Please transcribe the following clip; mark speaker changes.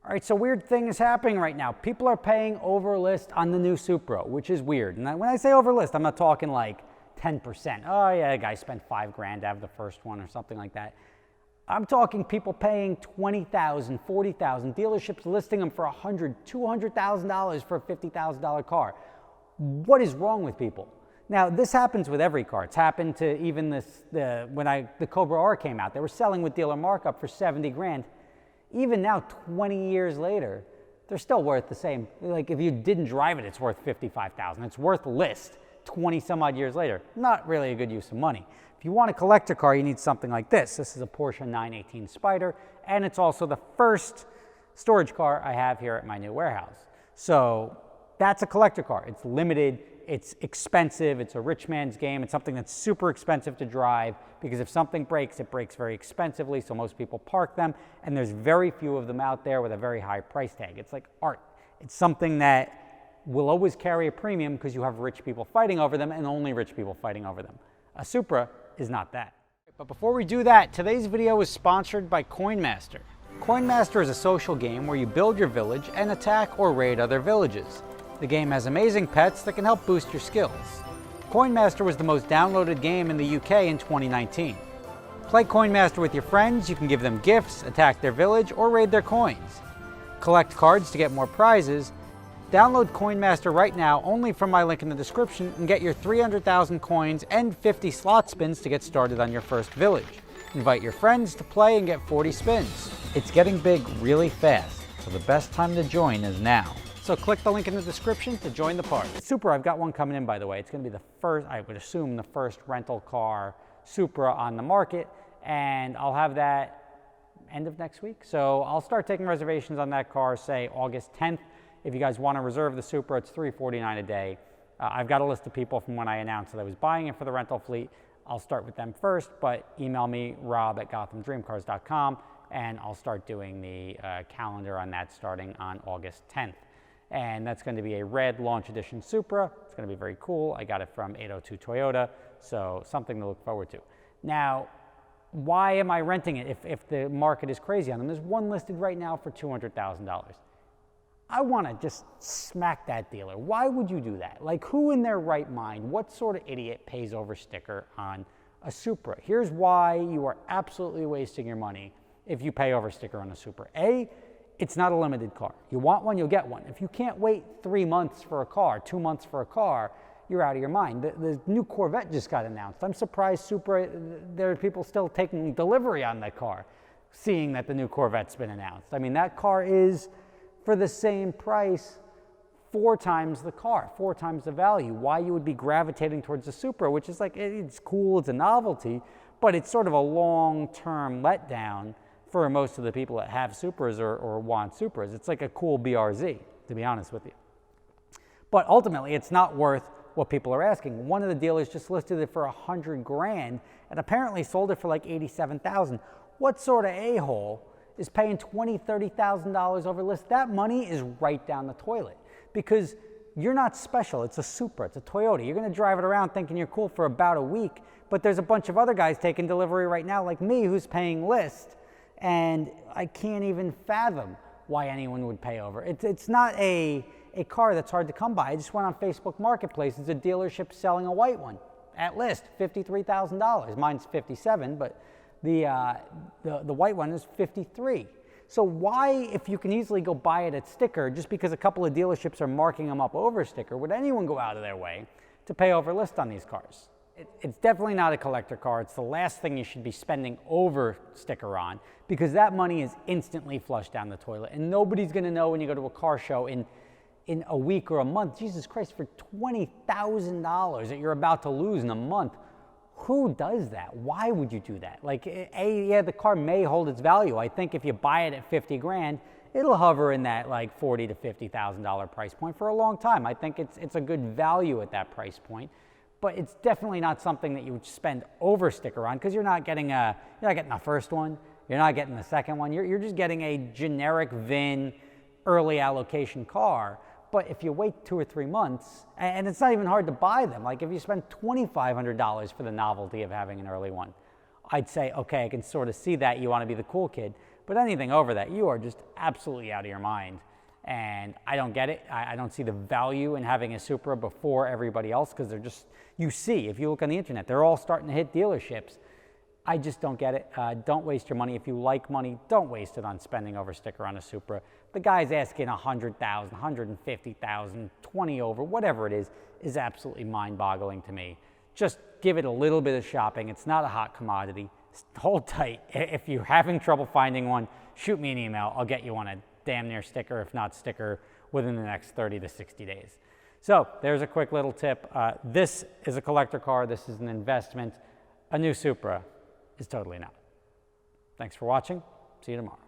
Speaker 1: All right, so weird thing is happening right now. People are paying over list on the new Supra, which is weird. And when I say over list, I'm not talking like 10%. Oh yeah, the guy spent $5,000 to have the first one or something like that. I'm talking people paying $20,000, $40,000, dealerships listing them for $100,000, $200,000 for a $50,000 car. What is wrong with people? Now, this happens with every car. It's happened to even when the Cobra R came out. They were selling with dealer markup for 70 grand. Even now, 20 years later, they're still worth the same. Like if you didn't drive it, it's worth $55,000. It's worth list 20 some odd years later. Not really a good use of money. If you want a collector car, you need something like this. This is a Porsche 918 Spyder, and it's also the first storage car I have here at my new warehouse. So that's a collector car. It's limited, it's expensive, it's a rich man's game. It's something that's super expensive to drive because if something breaks, it breaks very expensively, so most people park them, and there's very few of them out there with a very high price tag. It's like art. It's something that will always carry a premium because you have rich people fighting over them and only rich people fighting over them. A Supra is not that. But before we do that, today's video is sponsored by Coinmaster. Coinmaster is a social game where you build your village and attack or raid other villages. The game has amazing pets that can help boost your skills. Coinmaster was the most downloaded game in the UK in 2019. Play Coinmaster with your friends, you can give them gifts, attack their village, or raid their coins. Collect cards to get more prizes. Download Coinmaster right now only from my link in the description and get your 300,000 coins and 50 slot spins to get started on your first village. Invite your friends to play and get 40 spins. It's getting big really fast, so the best time to join is now. So click the link in the description to join the party. Supra, I've got one coming in, by the way. It's going to be the first, I would assume, the first rental car Supra on the market, and I'll have that end of next week. So I'll start taking reservations on that car, say August 10th. If you guys want to reserve the Supra, it's $349 a day. I've got a list of people from when I announced that I was buying it for the rental fleet. I'll start with them first, but email me, rob@gothamdreamcars.com, and I'll start doing the calendar on that starting on August 10th. And that's going to be a red launch edition Supra. It's going to be very cool. I got it from 802 Toyota, so something to look forward to. Now, why am I renting it if the market is crazy on them? There's one listed right now for $200,000. I want to just smack that dealer. Why would you do that? Like, who in their right mind, what sort of idiot pays over sticker on a Supra? Here's why you are absolutely wasting your money if you pay over sticker on a Supra. A, it's not a limited car. You want one, you'll get one. If you can't wait 3 months for a car, 2 months for a car, you're out of your mind. The new Corvette just got announced. I'm surprised Supra, there are people still taking delivery on that car, seeing that the new Corvette's been announced. I mean, that car is, for the same price, 4 times the car, 4 times the value. Why you would be gravitating towards the Supra, which is like, it's cool, it's a novelty, but it's sort of a long-term letdown for most of the people that have Supras or want Supras. It's like a cool BRZ, to be honest with you. But ultimately, it's not worth what people are asking. One of the dealers just listed it for $100 grand and apparently sold it for like $87,000. What sort of a-hole is paying $20,000, $30,000 over list? That money is right down the toilet because you're not special. It's a Supra, it's a Toyota. You're gonna drive it around thinking you're cool for about a week, but there's a bunch of other guys taking delivery right now like me who's paying list, and I can't even fathom why anyone would pay over. It's not a car that's hard to come by. I just went on Facebook Marketplace. There's a dealership selling a white one at list, $53,000. Mine's $57,000, but the white one is $53,000. So why, if you can easily go buy it at sticker, just because a couple of dealerships are marking them up over sticker, would anyone go out of their way to pay over list on these cars? It's definitely not a collector car. It's the last thing you should be spending over sticker on because that money is instantly flushed down the toilet, and nobody's going to know when you go to a car show in a week or a month. Jesus Christ, for $20,000 that you're about to lose in a month. Who does that? Why would you do that? Like, yeah, the car may hold its value. I think if you buy it at 50 grand, it'll hover in that like $40,000 to $50,000 price point for a long time. I think it's a good value at that price point, but it's definitely not something that you would spend over sticker on because you're not getting the first one, you're not getting the second one. You're just getting a generic VIN early allocation car. But if you wait 2 or 3 months, and it's not even hard to buy them, like if you spend $2,500 for the novelty of having an early one, I'd say, okay, I can sort of see that you want to be the cool kid. But anything over that, you are just absolutely out of your mind. And I don't get it. I don't see the value in having a Supra before everybody else, because they're just, you see, if you look on the internet, they're all starting to hit dealerships. I just don't get it. Don't waste your money. If you like money, don't waste it on spending over sticker on a Supra. The guy's asking $100,000, $150,000, 20 over, whatever it is absolutely mind-boggling to me. Just give it a little bit of shopping. It's not a hot commodity. Hold tight. If you're having trouble finding one, shoot me an email. I'll get you on a damn near sticker, if not sticker, within the next 30 to 60 days. So there's a quick little tip. This is a collector car. This is an investment. A new Supra is totally not. Thanks for watching. See you tomorrow.